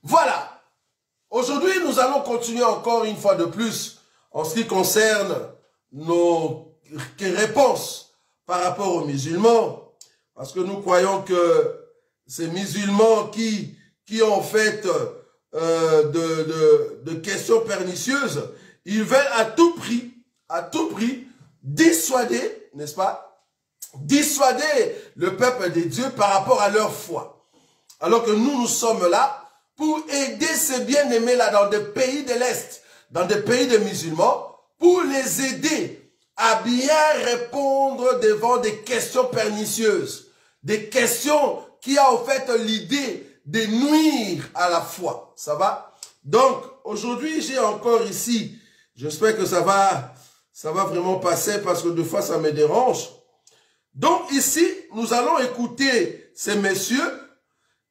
Voilà. Aujourd'hui, nous allons continuer encore une fois de plus en ce qui concerne nos réponses par rapport aux musulmans. Parce que nous croyons que ces musulmans qui ont fait de questions pernicieuses, ils veulent à tout prix dissuader, n'est-ce pas? Dissuader le peuple de Dieu par rapport à leur foi. Alors que nous sommes là pour aider ces bien-aimés là dans des pays de l'Est, dans des pays de musulmans, pour les aider à bien répondre devant des questions pernicieuses, des questions qui ont en fait l'idée de nuire à la foi. Ça va? Donc, aujourd'hui, j'ai encore ici, j'espère que ça va vraiment passer parce que des fois, ça me dérange. Donc, ici, nous allons écouter ces messieurs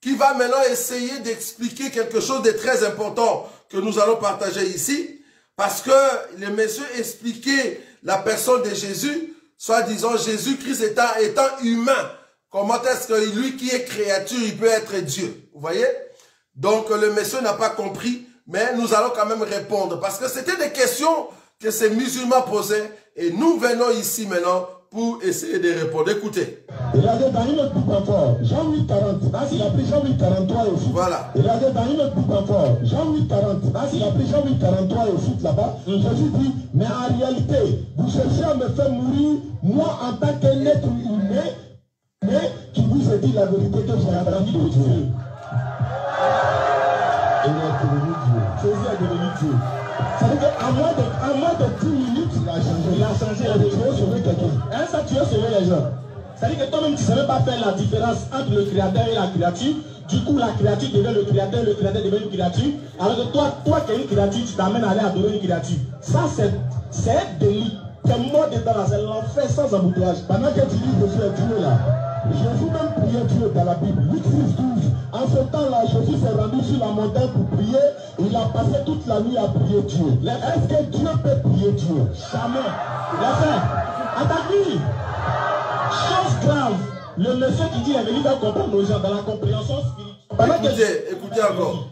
qui va maintenant essayer d'expliquer quelque chose de très important que nous allons partager ici, parce que les messieurs expliquaient la personne de Jésus, soit disant Jésus-Christ étant humain. Comment est-ce que lui qui est créature, il peut être Dieu? Vous voyez? Donc le monsieur n'a pas compris, mais nous allons quand même répondre, parce que c'était des questions que ces musulmans posaient, et nous venons ici maintenant pour essayer de répondre. Écoutez. Regardez dans une autre boucle encore, Jean 8, 40. Là, il a pris Jean 8, 43 au foot. Voilà. Regardez dans une autre boucle encore, Jean 8, 40. Là, il a pris Jean 8, 43 au foot là-bas. Jésus dit, mais en réalité, vous cherchez à me faire mourir, moi en tant qu'un être humain, mais qui vous a dit la vérité que j'ai appris de Dieu. Il est devenu Dieu. Jésus est devenu Dieu. C'est-à-dire qu'en moins de 10 minutes, il a changé. Il a changé. Tu veux sauver quelqu'un. Ça, tu veux sauver les gens. C'est-à-dire que toi-même, tu ne savais pas faire la différence entre le créateur et la créature. Du coup, la créature devient le créateur devient une créature. Alors que toi qui es une créature, tu t'amènes à aller adorer une créature. Ça, c'est un délit. Tu es mort dedans là, c'est l'enfer sans embouteillage. Pendant que tu dis Jésus est Dieu là, Jésus même priait Dieu dans la Bible. Luc 6, 12. En ce temps-là, Jésus s'est rendu sur la montagne pour prier. Il a passé toute la nuit à prier Dieu. Est-ce que Dieu peut prier Dieu? Jamais. Les frères, à ta vie. Chose grave, le monsieur qui dit la vérité va comprendre nos gens dans la compréhension spirituelle. Écoutez encore.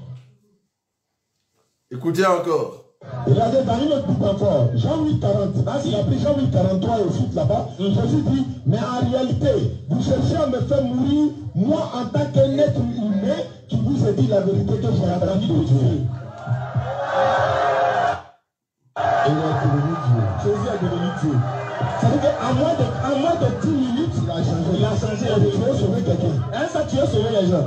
Écoutez encore. Regardez dans une autre boucle encore, Jean 8, 40. Là, il a pris Jean 8, 43 au foot là-bas. Jésus dit, mais en réalité, vous cherchez à me faire mourir, moi en tant qu'un être humain qui vous a dit la vérité que j'ai appris de Dieu. Il est devenu Dieu. Jésus est devenu Dieu. C'est-à-dire qu'en moins de 10 minutes, il a changé. Il a changé. Tu veux sauver quelqu'un. Ça, tu veux sauver les gens.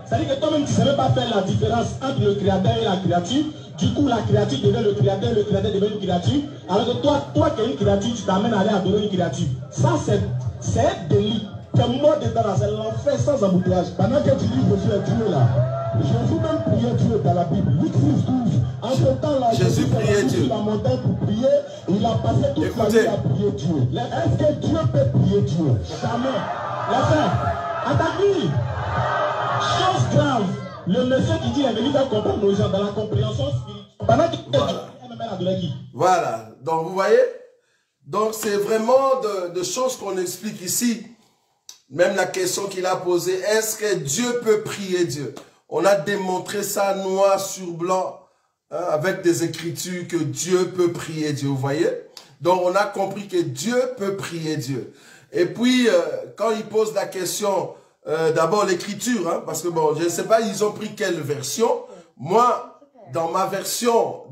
C'est-à-dire que toi-même, tu ne savais pas faire la différence entre le créateur et la créature. Du coup, la créature devient le créateur devient une créature. Alors que toi qui es une créature, tu t'amènes à aller adorer une créature. Ça, c'est un délit. Tu es mort dedans là, c'est l'enfer sans embouteillage. Pendant que tu dis Jésus est Dieu là, Jésus même priait Dieu dans la Bible. Luc 6, 12. En ce temps-là, Jésus priait Dieu sur la montagne pour prier. Il a passé toute la nuit à prier Dieu. Est-ce que Dieu peut prier Dieu? Jamais. Les frères, à ta vie. Chose grave, le monsieur qui dit la vérité va comprendre nos gens dans la compréhension spirituelle. Voilà. Donc vous voyez, donc c'est vraiment de choses qu'on explique ici. Même la question qu'il a posée, est-ce que Dieu peut prier Dieu? On a démontré ça noir sur blanc, hein, avec des écritures que Dieu peut prier Dieu, vous voyez? Donc on a compris que Dieu peut prier Dieu. Et puis, quand il pose la question, d'abord l'écriture, hein, parce que bon, je ne sais pas, ils ont pris quelle version. Moi, dans ma version,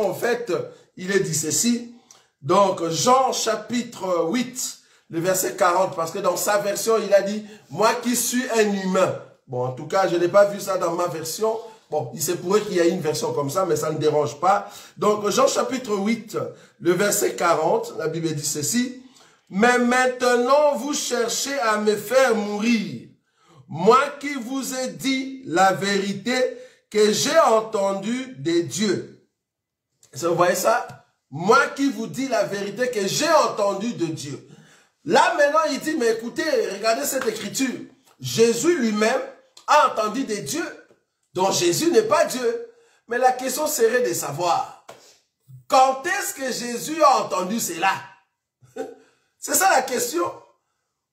en fait, il est dit ceci. Donc, Jean chapitre 8, le verset 40, parce que dans sa version, il a dit, moi qui suis un humain. Bon, en tout cas, je n'ai pas vu ça dans ma version. Bon, il se pourrait qu'il y ait une version comme ça, mais ça ne dérange pas. Donc, Jean chapitre 8, le verset 40, la Bible dit ceci. Mais maintenant, vous cherchez à me faire mourir. Moi qui vous ai dit la vérité que j'ai entendue de Dieu. Vous voyez ça? Moi qui vous dis la vérité que j'ai entendue de Dieu. Là, maintenant, il dit, mais écoutez, regardez cette écriture. Jésus lui-même a entendu de Dieu. Donc, Jésus n'est pas Dieu. Mais la question serait de savoir, quand est-ce que Jésus a entendu cela? C'est ça la question.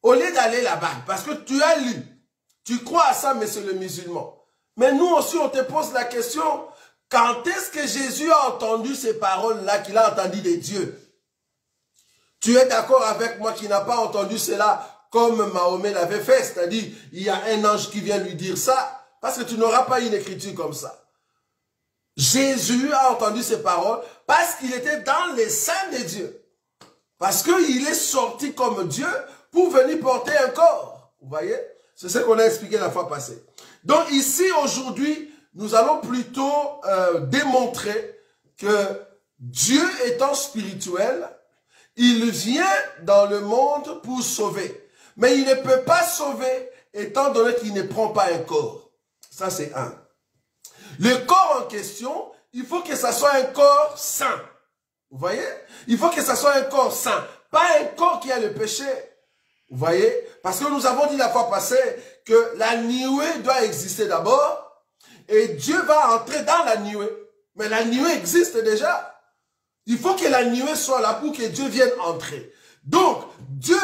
Au lieu d'aller là-bas, parce que tu as lu, tu crois à ça, monsieur le musulman. Mais nous aussi, on te pose la question, quand est-ce que Jésus a entendu ces paroles-là, qu'il a entendu de Dieu? Tu es d'accord avec moi qui n'a pas entendu cela comme Mahomet l'avait fait, c'est-à-dire, il y a un ange qui vient lui dire ça, parce que tu n'auras pas une écriture comme ça. Jésus a entendu ces paroles parce qu'il était dans les seins de Dieu. Parce qu'il est sorti comme Dieu pour venir porter un corps. Vous voyez? C'est ce qu'on a expliqué la fois passée. Donc ici, aujourd'hui, nous allons plutôt démontrer que Dieu étant spirituel, il vient dans le monde pour sauver. Mais il ne peut pas sauver étant donné qu'il ne prend pas un corps. Ça, c'est un. Le corps en question, il faut que ça soit un corps saint. Vous voyez? Il faut que ça soit un corps saint. Pas un corps qui a le péché. Vous voyez? Parce que nous avons dit la fois passée que la nuée doit exister d'abord. Et Dieu va entrer dans la nuée. Mais la nuée existe déjà. Il faut que la nuée soit là pour que Dieu vienne entrer. Donc, Dieu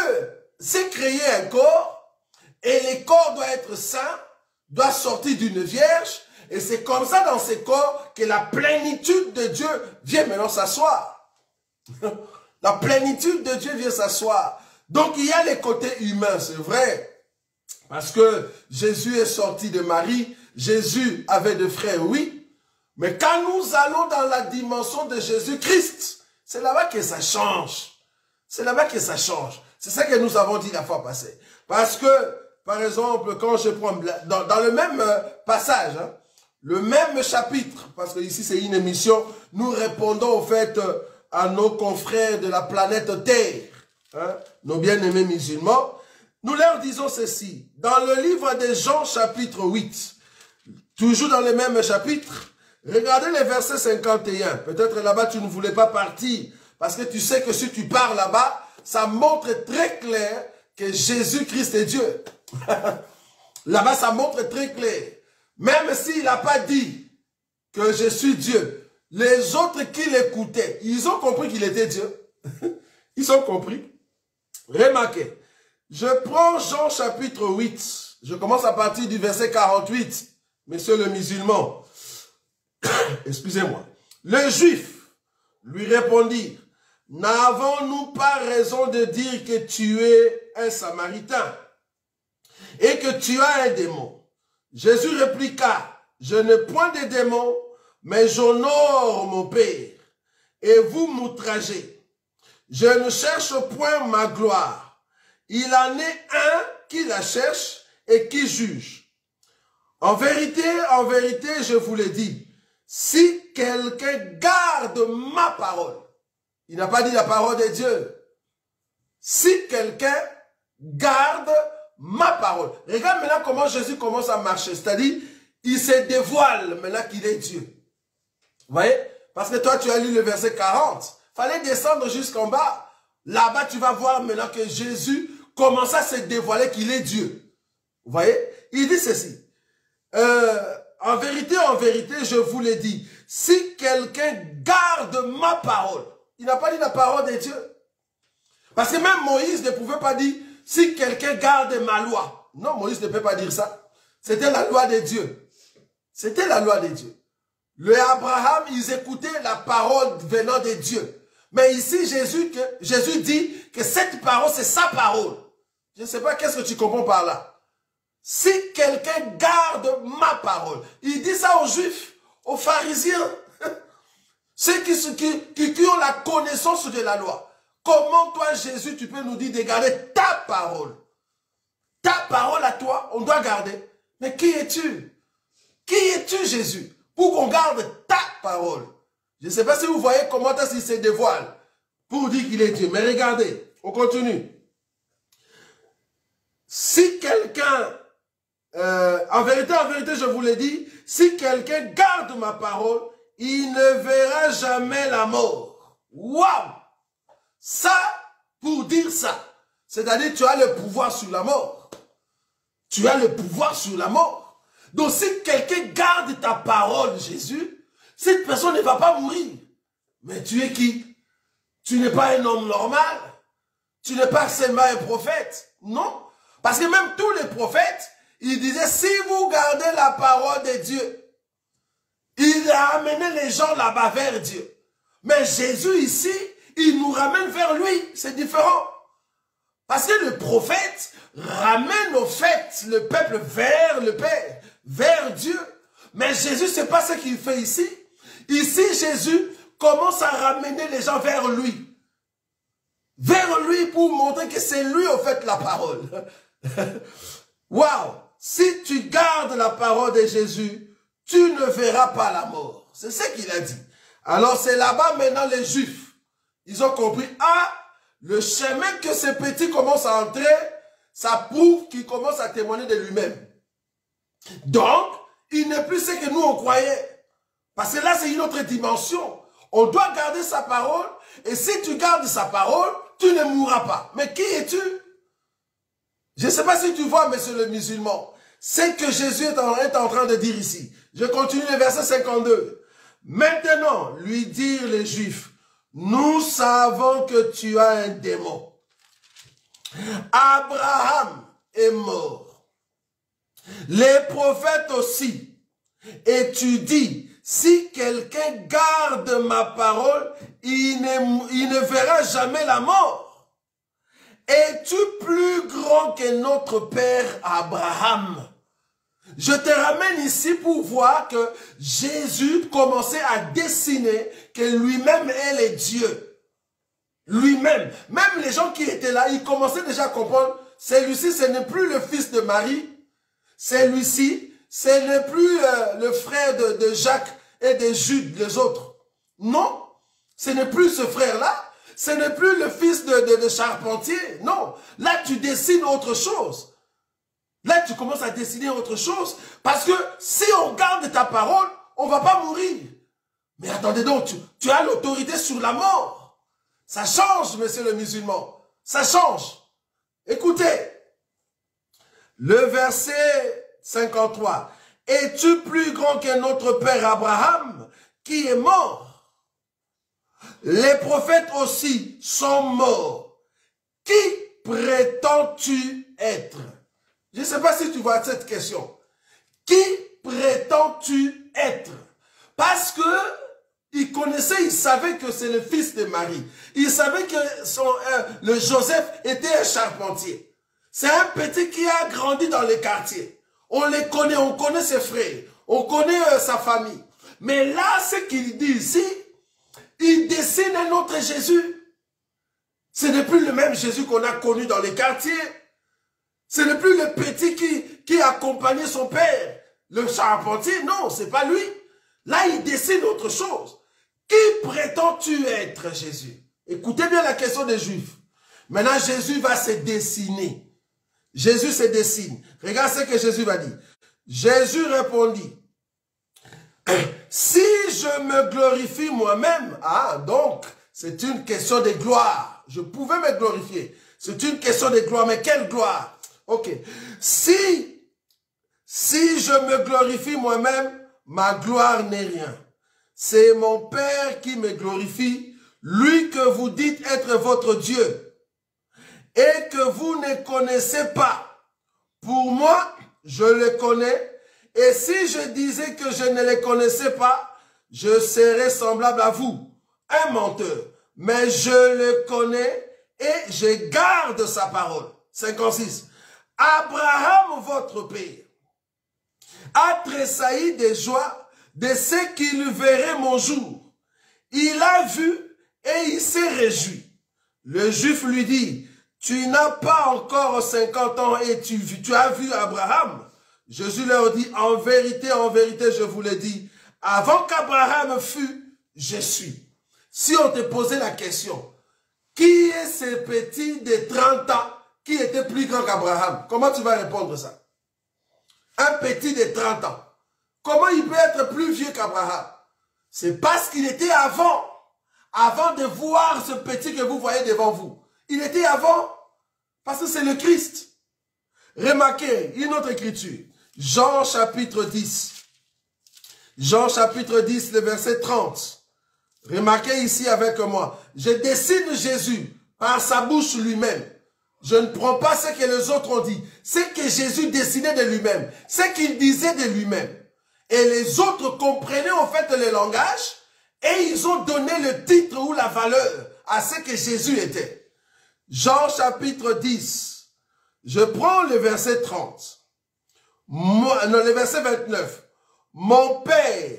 s'est créé un corps. Et le corps doit être saint. Doit sortir d'une vierge. Et c'est comme ça dans ces corps que la plénitude de Dieu vient maintenant s'asseoir. La plénitude de Dieu vient s'asseoir. Donc il y a les côtés humains, c'est vrai. Parce que Jésus est sorti de Marie. Jésus avait des frères, oui. Mais quand nous allons dans la dimension de Jésus-Christ, c'est là-bas que ça change. C'est là-bas que ça change. C'est ça que nous avons dit la fois passée. Parce que, par exemple, quand je prends dans le même passage, hein, le même chapitre, parce que ici c'est une émission, nous répondons au fait à nos confrères de la planète Terre, hein, nos bien-aimés musulmans. Nous leur disons ceci, dans le livre de Jean chapitre 8, toujours dans le même chapitre, regardez les versets 51. Peut-être là-bas tu ne voulais pas partir, parce que tu sais que si tu pars là-bas, ça montre très clair que Jésus-Christ est Dieu. Là-bas ça montre très clair. Même s'il n'a pas dit que je suis Dieu, les autres qui l'écoutaient, ils ont compris qu'il était Dieu. Ils ont compris. Remarquez, je prends Jean chapitre 8. Je commence à partir du verset 48. Messieurs le musulman, excusez-moi. Les Juifs lui répondirent, n'avons-nous pas raison de dire que tu es un Samaritain et que tu as un démon? Jésus répliqua, je n'ai point de démons, mais j'honore mon Père, et vous m'outragez. Je ne cherche point ma gloire. Il en est un qui la cherche et qui juge. En vérité, je vous le dis, si quelqu'un garde ma parole, il n'a pas dit la parole de Dieu, si quelqu'un garde ma parole. Regarde maintenant comment Jésus commence à marcher. C'est-à-dire, il se dévoile maintenant qu'il est Dieu. Vous voyez? Parce que toi, tu as lu le verset 40. Fallait descendre jusqu'en bas. Là-bas, tu vas voir maintenant que Jésus commence à se dévoiler qu'il est Dieu. Vous voyez? Il dit ceci. En vérité, je vous le dis. Si quelqu'un garde ma parole. Il n'a pas dit la parole de Dieu. Parce que même Moïse ne pouvait pas dire si quelqu'un garde ma loi. Non, Moïse ne peut pas dire ça. C'était la loi de Dieu. C'était la loi de Dieu. Le Abraham, ils écoutaient la parole venant de Dieu. Mais ici, Jésus dit que cette parole, c'est sa parole. Je ne sais pas qu'est-ce que tu comprends par là. Si quelqu'un garde ma parole. Il dit ça aux Juifs, aux pharisiens. Ceux qui ont la connaissance de la loi. Comment toi, Jésus, tu peux nous dire de garder ta parole? Ta parole à toi, on doit garder. Mais qui es-tu? Qui es-tu, Jésus? Pour qu'on garde ta parole. Je ne sais pas si vous voyez comment est-ce qu'il se dévoile pour dire qu'il est Dieu. Mais regardez, on continue. Si quelqu'un, en vérité, je vous l'ai dit, si quelqu'un garde ma parole, il ne verra jamais la mort. Waouh! Ça, pour dire ça, c'est-à-dire tu as le pouvoir sur la mort. Tu as le pouvoir sur la mort. Donc si quelqu'un garde ta parole, Jésus, cette personne ne va pas mourir. Mais tu es qui? Tu n'es pas un homme normal. Tu n'es pas seulement un prophète. Non. Parce que même tous les prophètes, Il disait, si vous gardez la parole de Dieu, il a amené les gens là-bas vers Dieu. Mais Jésus ici, il nous ramène vers lui. C'est différent. Parce que le prophète ramène au fait le peuple vers le Père, vers Dieu. Mais Jésus, c'est pas ce qu'il fait ici. Ici, Jésus commence à ramener les gens vers lui. Vers lui pour montrer que c'est lui, au fait, la parole. Waouh! Si tu gardes la parole de Jésus, tu ne verras pas la mort. C'est ce qu'il a dit. Alors, c'est là-bas maintenant les Juifs. Ils ont compris, ah, le chemin que ce petit commence à entrer, ça prouve qu'il commence à témoigner de lui-même. Donc, il n'est plus ce que nous on croyait. Parce que là, c'est une autre dimension. On doit garder sa parole. Et si tu gardes sa parole, tu ne mourras pas. Mais qui es-tu? Je ne sais pas si tu vois, monsieur le musulman. C'est que Jésus est en train de dire ici. Je continue le verset 52. Maintenant, lui dirent les Juifs, nous savons que tu as un démon. Abraham est mort. Les prophètes aussi. Et tu dis, si quelqu'un garde ma parole, il ne verra jamais la mort. Es-tu plus grand que notre père Abraham? Je te ramène ici pour voir que Jésus commençait à dessiner que lui-même est le Dieu. Lui-même. Même les gens qui étaient là, ils commençaient déjà à comprendre, celui-ci, ce n'est plus le fils de Marie. Celui-ci, ce n'est plus le frère de Jacques et de Jude, les autres. Non, ce n'est plus ce frère-là. Ce n'est plus le fils de charpentier. Non, là, tu dessines autre chose. Là, tu commences à dessiner autre chose. Parce que si on garde ta parole, on ne va pas mourir. Mais attendez donc, tu as l'autorité sur la mort. Ça change, monsieur le musulman. Ça change. Écoutez, le verset 53. Es-tu plus grand que notre père Abraham qui est mort? Les prophètes aussi sont morts. Qui prétends-tu être? Je ne sais pas si tu vois cette question. Qui prétends-tu être? Parce que il connaissait, il savait que c'est le fils de Marie. Il savait que le Joseph était un charpentier. C'est un petit qui a grandi dans les quartiers. On les connaît, on connaît ses frères, on connaît sa famille. Mais là, ce qu'il dit ici, il dessine un autre Jésus. Ce n'est plus le même Jésus qu'on a connu dans les quartiers. Ce n'est plus le petit qui accompagnait son père, le charpentier. Non, c'est pas lui. Là, il dessine autre chose. Qui prétends-tu être, Jésus? Écoutez bien la question des Juifs. Maintenant, Jésus va se dessiner. Jésus se dessine. Regarde ce que Jésus va dire. Jésus répondit, si je me glorifie moi-même, ah, donc, c'est une question de gloire. Je pouvais me glorifier. C'est une question de gloire, mais quelle gloire? Ok. Si je me glorifie moi-même, ma gloire n'est rien. C'est mon Père qui me glorifie, lui que vous dites être votre Dieu, et que vous ne connaissez pas. Pour moi, je le connais, et si je disais que je ne le connaissais pas, je serais semblable à vous, un menteur. Mais je le connais et je garde sa parole. 56. Abraham, votre père, a tressailli de joie de ce qu'il verrait mon jour. Il a vu et il s'est réjoui. Le Juif lui dit, tu n'as pas encore 50 ans et tu as vu Abraham. Jésus leur dit, en vérité, je vous le dis, avant qu'Abraham fût, je suis. Si on te posait la question, qui est ce petit de 30 ans qui était plus grand qu'Abraham? Comment tu vas répondre ça? Un petit de 30 ans. Comment il peut être plus vieux qu'Abraham? C'est parce qu'il était avant de voir ce petit que vous voyez devant vous. Il était avant, parce que c'est le Christ. Remarquez, une autre écriture. Jean chapitre 10. Jean chapitre 10, le verset 30. Remarquez ici avec moi. Je dessine Jésus par sa bouche lui-même. je ne prends pas ce que les autres ont dit. Ce que Jésus décidait de lui-même. Ce qu'il disait de lui-même. Et les autres comprenaient en fait le langage et ils ont donné le titre ou la valeur à ce que Jésus était. Jean chapitre 10. Je prends le verset 30. Non, le verset 29. Mon Père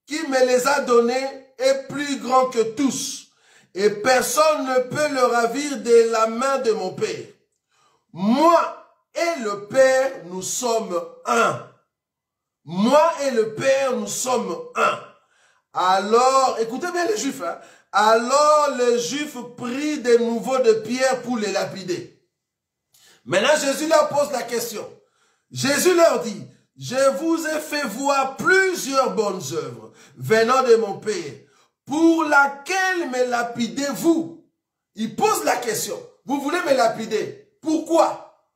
qui me les a donnés est plus grand que tous. Et personne ne peut le ravir de la main de mon Père. Moi et le Père, nous sommes un. Moi et le Père, nous sommes un. Alors, écoutez bien les Juifs, hein? Alors les Juifs prirent de nouveau de pierre pour les lapider. Maintenant, Jésus leur pose la question. Jésus leur dit, je vous ai fait voir plusieurs bonnes œuvres venant de mon Père. Pour laquelle me lapidez-vous? Il pose la question. Vous voulez me lapider? Pourquoi?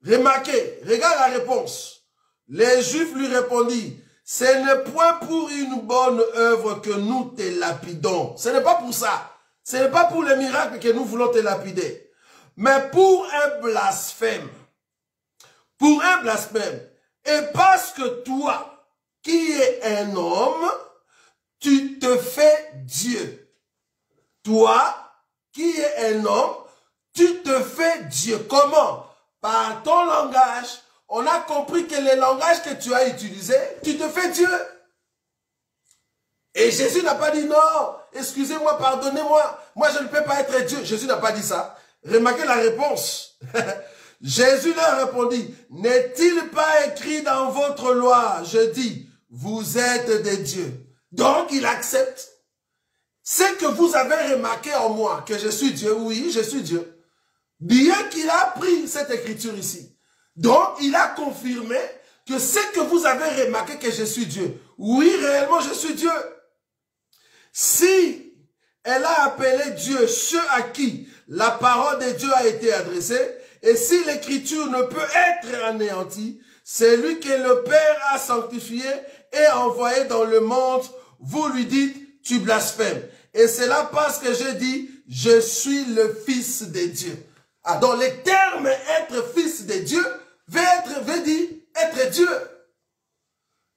Remarquez, regarde la réponse. Les Juifs lui répondirent, ce n'est point pour une bonne œuvre que nous te lapidons. Ce n'est pas pour ça. Ce n'est pas pour le miracle que nous voulons te lapider. Mais pour un blasphème. Pour un blasphème. Et parce que toi, qui es un homme, tu te fais Dieu. Toi, qui es un homme, tu te fais Dieu. Comment? Par ton langage. On a compris que le langage que tu as utilisé, tu te fais Dieu. Et Jésus n'a pas dit non, excusez-moi, pardonnez-moi, moi je ne peux pas être Dieu. Jésus n'a pas dit ça. Remarquez la réponse. Jésus leur répondit, n'est-il pas écrit dans votre loi, je dis, vous êtes des dieux. Donc il accepte. C'est que vous avez remarqué en moi que je suis Dieu. Oui, je suis Dieu. Bien qu'il a pris cette écriture ici. Donc il a confirmé que c'est que vous avez remarqué que je suis Dieu. Oui, réellement je suis Dieu. Si elle a appelé Dieu ceux à qui la parole de Dieu a été adressée, et si l'écriture ne peut être anéantie, c'est lui que le Père a sanctifié et envoyé dans le monde, vous lui dites, tu blasphèmes. Et c'est là parce que je dis, je suis le Fils de Dieu. Ah, donc les termes être fils de Dieu veut dire être Dieu.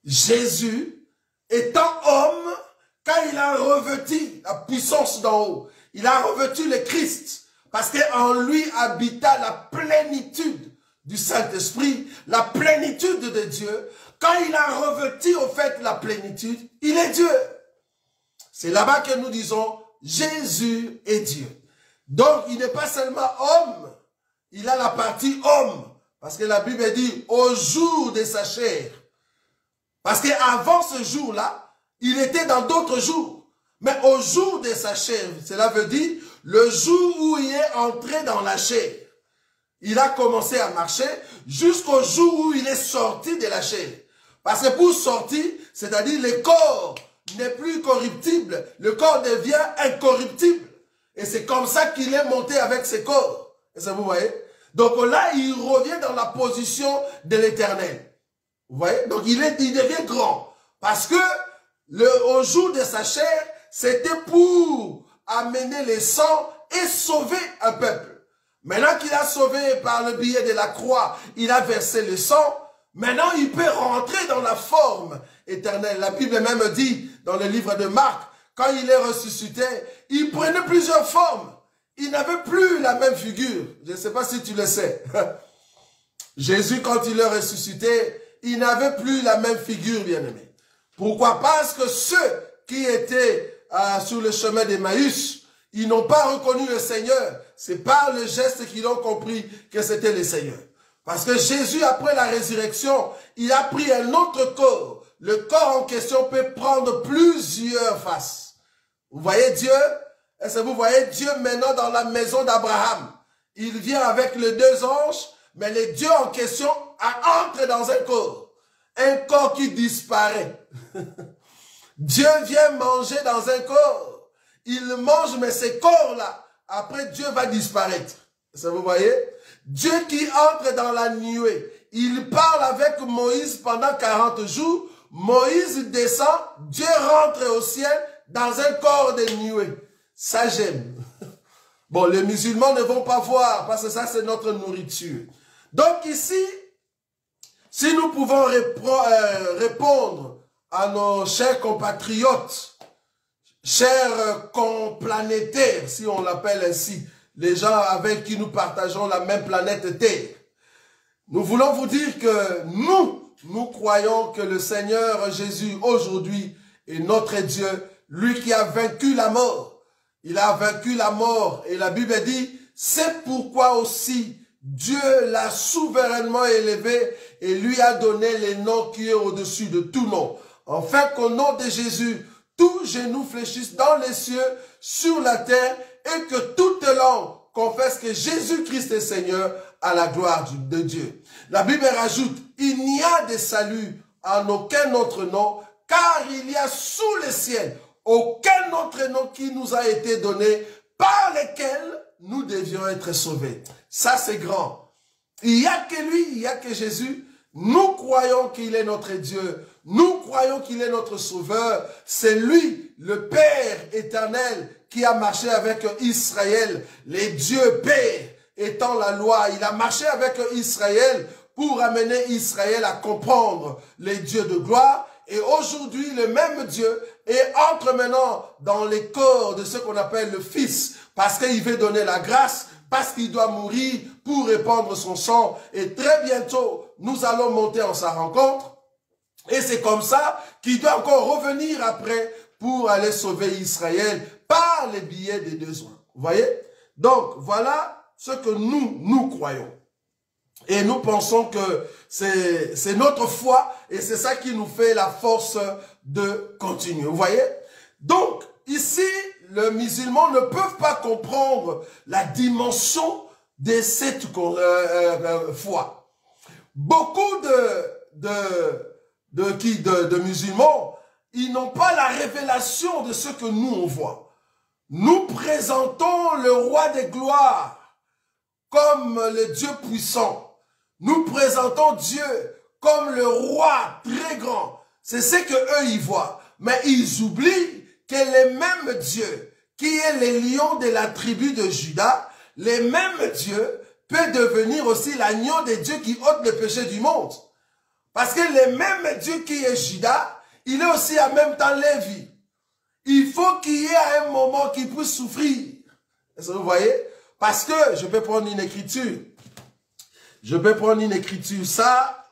Jésus, étant homme, quand il a revêtu la puissance d'en haut, il a revêtu le Christ, parce qu'en lui habita la plénitude du Saint-Esprit, la plénitude de Dieu. Quand il a revêtu au fait la plénitude, il est Dieu. C'est là-bas que nous disons, Jésus est Dieu. Donc, il n'est pas seulement homme, il a la partie homme. Parce que la Bible dit, au jour de sa chair. Parce qu'avant ce jour-là, il était dans d'autres jours. Mais au jour de sa chair, cela veut dire, le jour où il est entré dans la chair. Il a commencé à marcher jusqu'au jour où il est sorti de la chair. Parce que pour sortir, c'est-à-dire le corps n'est plus corruptible, le corps devient incorruptible. Et c'est comme ça qu'il est monté avec ses corps. Et ça, vous voyez? Donc là, il revient dans la position de l'Éternel. Vous voyez? Donc il devient grand. Parce que au jour de sa chair, c'était pour amener les sangs et sauver un peuple. Maintenant qu'il a sauvé par le biais de la croix, il a versé le sang. Maintenant, il peut rentrer dans la forme éternelle. La Bible même dit, dans le livre de Marc, quand il est ressuscité, il prenait plusieurs formes. Il n'avait plus la même figure. Je ne sais pas si tu le sais. Jésus, quand il est ressuscité, il n'avait plus la même figure, bien-aimé. Pourquoi? Parce que ceux qui étaient sur le chemin d'Emmaüs, ils n'ont pas reconnu le Seigneur. C'est par le geste qu'ils ont compris que c'était le Seigneur. Parce que Jésus, après la résurrection, il a pris un autre corps. Le corps en question peut prendre plusieurs faces. Vous voyez Dieu? Est-ce que vous voyez Dieu maintenant dans la maison d'Abraham? Il vient avec les deux anges, mais le Dieu en question entre dans un corps. Un corps qui disparaît. Dieu vient manger dans un corps. Il mange, mais ces corps-là, après Dieu va disparaître. Est-ce que vous voyez? Dieu qui entre dans la nuée. Il parle avec Moïse pendant 40 jours. Moïse descend, Dieu rentre au ciel dans un corps de nuée. Ça j'aime. Bon, les musulmans ne vont pas voir parce que ça, c'est notre nourriture. Donc ici, si nous pouvons répondre à nos chers compatriotes, chers complanétaires, si on l'appelle ainsi, les gens avec qui nous partageons la même planète Terre, nous voulons vous dire que nous croyons que le Seigneur Jésus aujourd'hui est notre Dieu, lui qui a vaincu la mort. Il a vaincu la mort et la Bible dit, c'est pourquoi aussi Dieu l'a souverainement élevé et lui a donné les noms qui est au-dessus de tout nom. Afin qu'au nom de Jésus, tout genou fléchisse dans les cieux, sur la terre, et que toute langue confesse que Jésus-Christ est Seigneur à la gloire de Dieu. La Bible rajoute, il n'y a de salut en aucun autre nom, car il y a sous le ciel aucun autre nom qui nous a été donné par lequel nous devions être sauvés. Ça, c'est grand. Il n'y a que lui, il n'y a que Jésus. Nous croyons qu'il est notre Dieu. Nous croyons qu'il est notre Sauveur. C'est lui, le Père éternel, qui a marché avec Israël. Les dieux Père étant la loi. Il a marché avec Israël pour amener Israël à comprendre les dieux de gloire. Et aujourd'hui, le même Dieu entre maintenant dans les corps de ce qu'on appelle le Fils, parce qu'il veut donner la grâce, parce qu'il doit mourir pour répandre son sang. Et très bientôt, nous allons monter en sa rencontre. Et c'est comme ça qu'il doit encore revenir après pour aller sauver Israël par les billets des deux oins. Vous voyez? Donc, voilà ce que nous croyons. Et nous pensons que c'est notre foi et c'est ça qui nous fait la force de continuer. Vous voyez? Donc, ici, les musulmans ne peuvent pas comprendre la dimension de cette foi. Beaucoup de musulmans, ils n'ont pas la révélation de ce que nous on voit. Nous présentons le roi des gloires comme le Dieu puissant. Nous présentons Dieu comme le roi très grand. C'est ce que eux y voient. Mais ils oublient que les mêmes dieux, qui est les lions de la tribu de Juda, les mêmes dieux peuvent devenir aussi l'agneau de Dieu qui ôte le péché du monde. Parce que les mêmes dieux qui est Juda, il est aussi en même temps Lévi. Il faut qu'il y ait à un moment qu'il puisse souffrir. Est-ce que vous voyez? Parce que je peux prendre une écriture. Je peux prendre une écriture. Ça,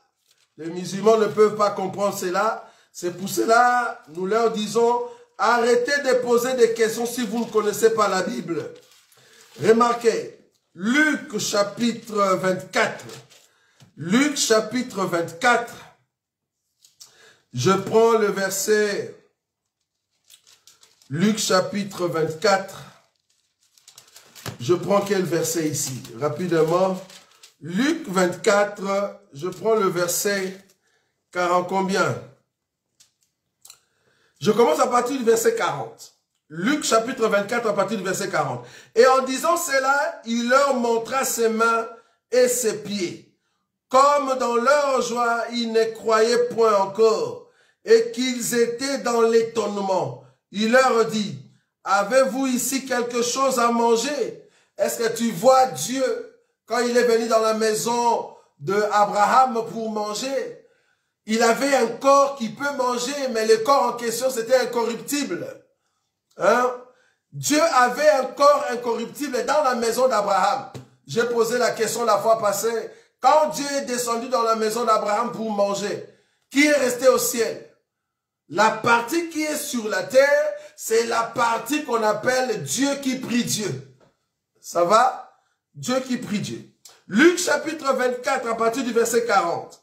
les musulmans ne peuvent pas comprendre cela. C'est pour cela, nous leur disons, arrêtez de poser des questions si vous ne connaissez pas la Bible. Remarquez, Luc chapitre 24. Luc chapitre 24. Je prends le verset. Luc chapitre 24. Je prends quel verset ici? Rapidement. Luc 24, je prends le verset 40 combien? Je commence à partir du verset 40. Luc chapitre 24 à partir du verset 40. Et en disant cela, il leur montra ses mains et ses pieds. Comme dans leur joie, ils ne croyaient point encore et qu'ils étaient dans l'étonnement. Il leur dit, avez-vous ici quelque chose à manger? Est-ce que tu vois Dieu quand il est venu dans la maison d'Abraham pour manger? Il avait un corps qui peut manger, mais le corps en question, c'était incorruptible. Hein? Dieu avait un corps incorruptible dans la maison d'Abraham. J'ai posé la question la fois passée. Quand Dieu est descendu dans la maison d'Abraham pour manger, qui est resté au ciel? La partie qui est sur la terre, c'est la partie qu'on appelle Dieu qui prie Dieu. Ça va? Dieu qui prie Dieu. Luc chapitre 24 à partir du verset 40.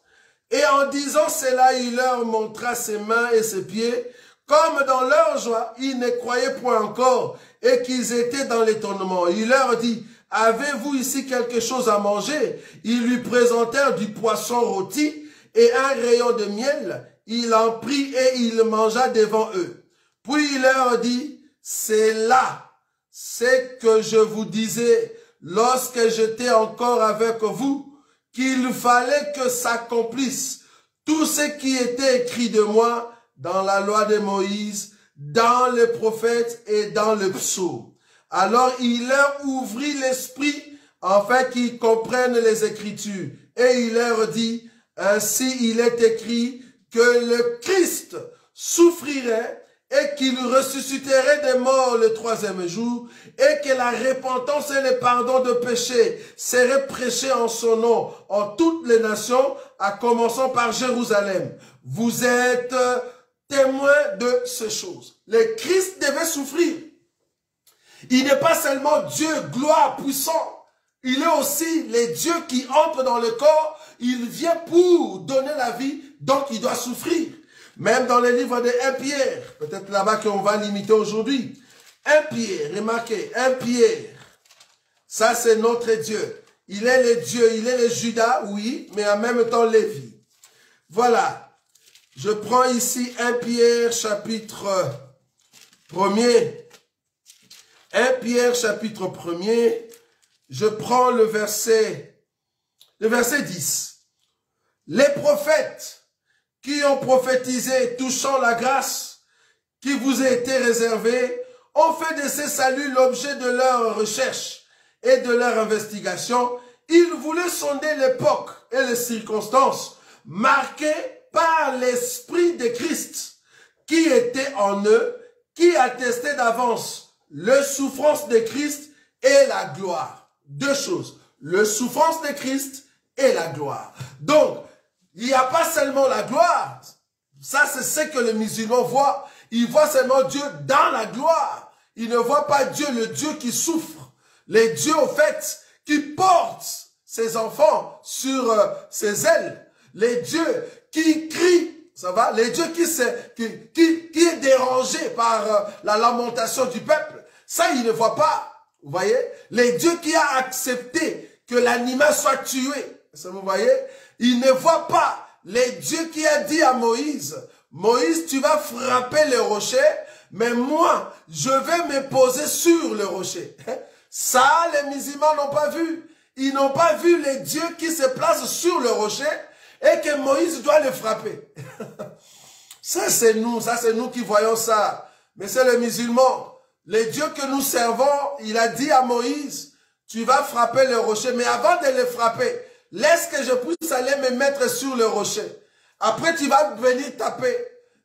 Et en disant cela, il leur montra ses mains et ses pieds. Comme dans leur joie, ils ne croyaient point encore et qu'ils étaient dans l'étonnement. Il leur dit, avez-vous ici quelque chose à manger? Ils lui présentèrent du poisson rôti et un rayon de miel. Il en prit et il mangea devant eux. Puis il leur dit, c'est là ce que je vous disais lorsque j'étais encore avec vous, qu'il fallait que s'accomplisse tout ce qui était écrit de moi dans la loi de Moïse, dans les prophètes et dans le psaume. Alors il leur ouvrit l'esprit afin qu'ils comprennent les Écritures. Et il leur dit, ainsi il est écrit que le Christ souffrirait et qu'il ressusciterait des morts le troisième jour, et que la repentance et le pardon de péché seraient prêchés en son nom en toutes les nations, à commencer par Jérusalem. Vous êtes témoins de ces choses. Le Christ devait souffrir. Il n'est pas seulement Dieu, gloire, puissant. Il est aussi le Dieu qui entre dans le corps. Il vient pour donner la vie, donc il doit souffrir. Même dans le livre de 1 Pierre, peut-être là-bas qu'on va limiter aujourd'hui. 1 Pierre, remarquez, 1 Pierre, ça c'est notre Dieu. Il est le Dieu, il est le Judas, oui, mais en même temps Lévi. Voilà, je prends ici 1 Pierre chapitre 1er. 1 Pierre chapitre 1er, je prends le verset 10. Les prophètes qui ont prophétisé touchant la grâce qui vous a été réservée, ont fait de ces saluts l'objet de leur recherche et de leur investigation. Ils voulaient sonder l'époque et les circonstances marquées par l'Esprit de Christ qui était en eux, qui attestait d'avance le souffrance de Christ et la gloire. Deux choses, le souffrance de Christ et la gloire. Donc, il n'y a pas seulement la gloire. Ça, c'est ce que les musulmans voient. Ils voient seulement Dieu dans la gloire. Ils ne voient pas Dieu, le Dieu qui souffre. Le Dieu, au fait, qui porte ses enfants sur ses ailes. Les dieux qui crient, ça va? Les dieux qui est dérangé par la lamentation du peuple. Ça, ils ne voient pas. Vous voyez? Les dieux qui a accepté que l'animal soit tué. Ça, vous voyez? Il ne voit pas les dieux qui a dit à Moïse, Moïse, tu vas frapper le rocher, mais moi, je vais me poser sur le rocher. Ça, les musulmans n'ont pas vu. Ils n'ont pas vu les dieux qui se placent sur le rocher et que Moïse doit le frapper. Ça, c'est nous qui voyons ça. Mais c'est les musulmans. Les dieux que nous servons, il a dit à Moïse, tu vas frapper le rocher, mais avant de le frapper, laisse que je puisse aller me mettre sur le rocher. Après, tu vas venir taper.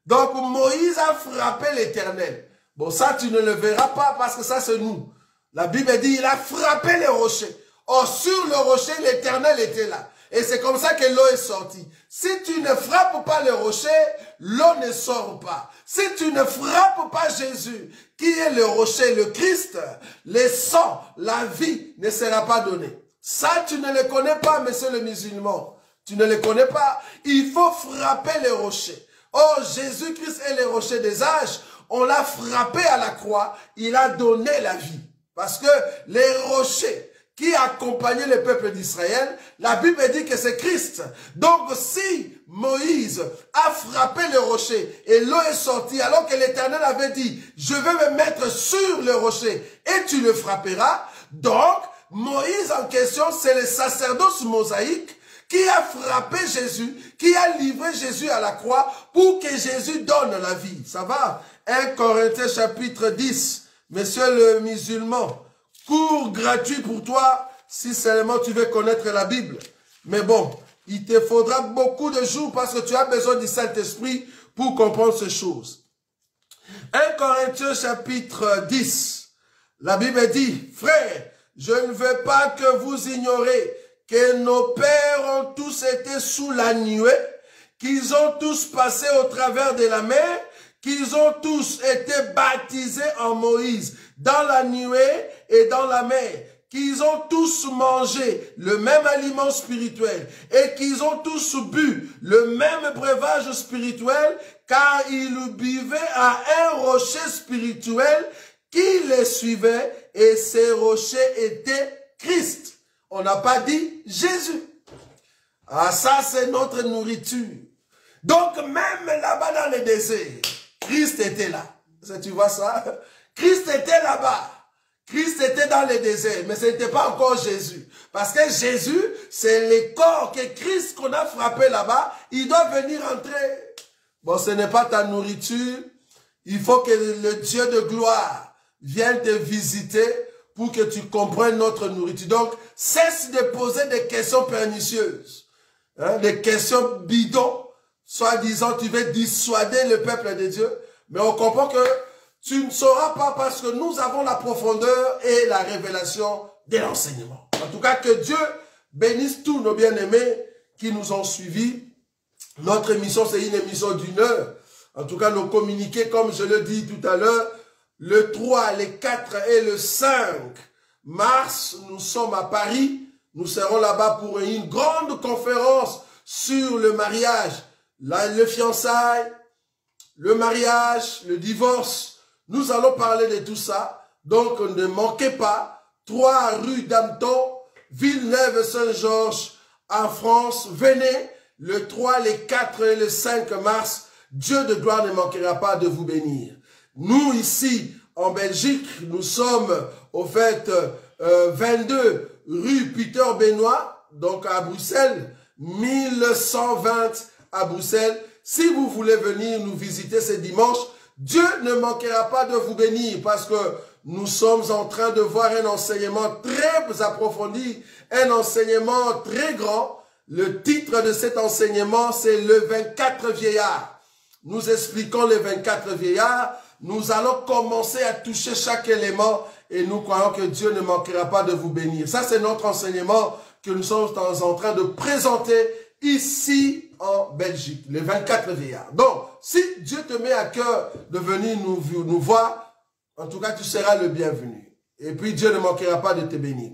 Donc, Moïse a frappé l'Éternel. Bon, ça, tu ne le verras pas parce que ça, c'est nous. La Bible dit, il a frappé le rocher. Or, sur le rocher, l'Éternel était là. Et c'est comme ça que l'eau est sortie. Si tu ne frappes pas le rocher, l'eau ne sort pas. Si tu ne frappes pas Jésus, qui est le rocher, le Christ, le sang, la vie ne sera pas donnée. Ça, tu ne le connais pas, monsieur le musulman. Tu ne le connais pas. Il faut frapper le rocher. Oh, Jésus-Christ est le rocher des âges. On l'a frappé à la croix. Il a donné la vie. Parce que les rochers qui accompagnaient le peuple d'Israël, la Bible dit que c'est Christ. Donc, si Moïse a frappé le rocher et l'eau est sortie, alors que l'Éternel avait dit, je vais me mettre sur le rocher et tu le frapperas. Donc, Moïse en question, c'est le sacerdoce mosaïque qui a frappé Jésus, qui a livré Jésus à la croix pour que Jésus donne la vie. Ça va? 1 Corinthiens chapitre 10. Monsieur le musulman, cours gratuit pour toi si seulement tu veux connaître la Bible. Mais bon, il te faudra beaucoup de jours parce que tu as besoin du Saint-Esprit pour comprendre ces choses. 1 Corinthiens chapitre 10. La Bible dit, frères, je ne veux pas que vous ignorez que nos pères ont tous été sous la nuée, qu'ils ont tous passé au travers de la mer, qu'ils ont tous été baptisés en Moïse dans la nuée et dans la mer, qu'ils ont tous mangé le même aliment spirituel et qu'ils ont tous bu le même breuvage spirituel, car ils buvaient à un rocher spirituel qui les suivait, et ces rochers étaient Christ. On n'a pas dit Jésus. Ah, ça c'est notre nourriture. Donc même là-bas dans le désert, Christ était là. Tu vois ça? Christ était là-bas. Christ était dans le désert, mais ce n'était pas encore Jésus. Parce que Jésus, c'est le corps que Christ qu'on a frappé là-bas, il doit venir entrer. Bon, ce n'est pas ta nourriture. Il faut que le Dieu de gloire viennent te visiter pour que tu comprennes notre nourriture. Donc, cesse de poser des questions pernicieuses, hein, des questions bidons, soi-disant tu veux dissuader le peuple de Dieu, mais on comprend que tu ne sauras pas parce que nous avons la profondeur et la révélation de l'enseignement. En tout cas, que Dieu bénisse tous nos bien-aimés qui nous ont suivis. Notre émission, c'est une émission d'1 heure. En tout cas, nos communiqués, comme je le dis tout à l'heure, le 3, le 4 et le 5 mars, nous sommes à Paris. Nous serons là-bas pour une grande conférence sur le mariage, le fiançailles, le mariage, le divorce. Nous allons parler de tout ça. Donc, ne manquez pas. 3 rue d'Hampton, Villeneuve-Saint-Georges, en France. Venez le 3, le 4 et le 5 mars. Dieu de gloire ne manquera pas de vous bénir. Nous, ici, en Belgique, nous sommes, au fait, 22 rue Peter-Benoît, donc à Bruxelles, 1120 à Bruxelles. Si vous voulez venir nous visiter ce dimanche, Dieu ne manquera pas de vous bénir parce que nous sommes en train de voir un enseignement très approfondi, un enseignement très grand. Le titre de cet enseignement, c'est le 24 vieillards. Nous expliquons les 24 vieillards. Nous allons commencer à toucher chaque élément et nous croyons que Dieu ne manquera pas de vous bénir. Ça, c'est notre enseignement que nous sommes en train de présenter ici en Belgique, les 24 vieillards. Donc, si Dieu te met à cœur de venir nous voir, en tout cas, tu seras le bienvenu. Et puis, Dieu ne manquera pas de te bénir.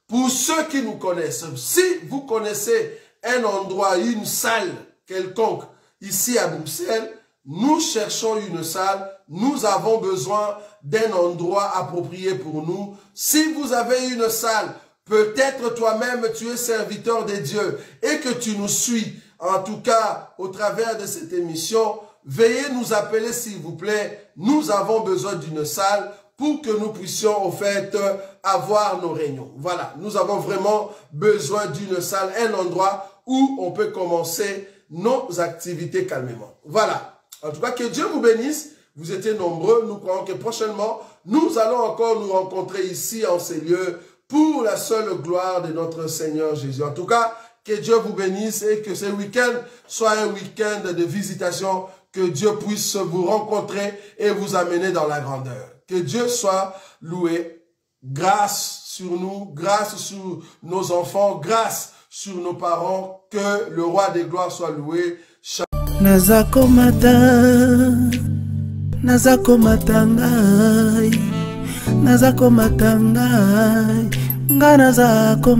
Pour ceux qui nous connaissent, si vous connaissez un endroit, une salle quelconque ici à Bruxelles, nous cherchons une salle, nous avons besoin d'un endroit approprié pour nous. Si vous avez une salle, peut-être toi-même tu es serviteur de Dieu et que tu nous suis, en tout cas au travers de cette émission, veuillez nous appeler s'il vous plaît. Nous avons besoin d'une salle pour que nous puissions au fait avoir nos réunions. Voilà, nous avons vraiment besoin d'une salle, un endroit où on peut commencer nos activités calmement. Voilà. En tout cas, que Dieu vous bénisse. Vous étiez nombreux. Nous croyons que prochainement, nous allons encore nous rencontrer ici en ces lieux pour la seule gloire de notre Seigneur Jésus. En tout cas, que Dieu vous bénisse et que ce week-end soit un week-end de visitation, que Dieu puisse vous rencontrer et vous amener dans la grandeur. Que Dieu soit loué. Grâce sur nous, grâce sur nos enfants, grâce sur nos parents. Que le roi des gloires soit loué. Nazako matangai, nazako matangai, nga nazako